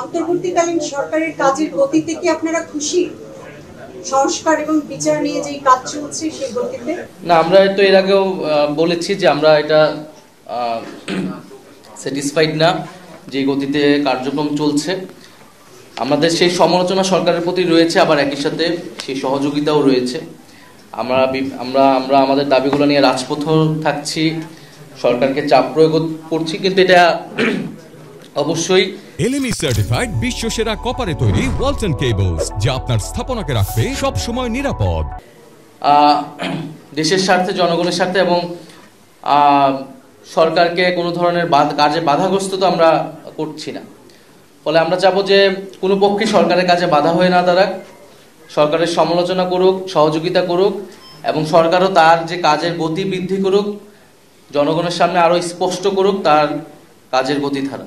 অন্তর্বর্তীকালীন সরকারের কাজের গতিতে কি আপনারা খুশি? সংস্কার এবং বিচার নিয়ে যে কাজ চলছে সেই গতিতে? না, আমরা তো এর আগেও বলেছি যে আমরা এটা স্যাটিসফাইড না যে গতিতে কার্যক্রম চলছে। আমাদের সেই সমালোচনা সরকারের প্রতি রয়েছে, আবার একই সাথে সেই সহযোগিতাও রয়েছে। আমরা আমরা আমরা আমাদের দাবিগুলো নিয়ে রাজপথেও থাকছি, সরকারকে চাপ প্রয়োগ করছি, কিন্তু এটা অবশ্যই এলএমই সার্টিফাইড বিশ্বসেরা কপারে তৈরি ওয়ালটন কেবলস, যা আপনার স্থাপনাকে রাখবে সব সময় নিরাপদ। দেশের স্বার্থে, জনগণের স্বার্থে এবং সরকারকে কোনো ধরনের কাজে বাধাগ্রস্ত তো আমরা করছি না। ফলে আমরা চাবো যে কোনো পক্ষে সরকারের কাজে বাধা হয়ে না দাঁড়াক, সরকারের সমালোচনা করুক, সহযোগিতা করুক, এবং সরকারও তার যে কাজের গতি বৃদ্ধি করুক, জনগণের সামনে আরও স্পষ্ট করুক তার কাজের গতিধারা।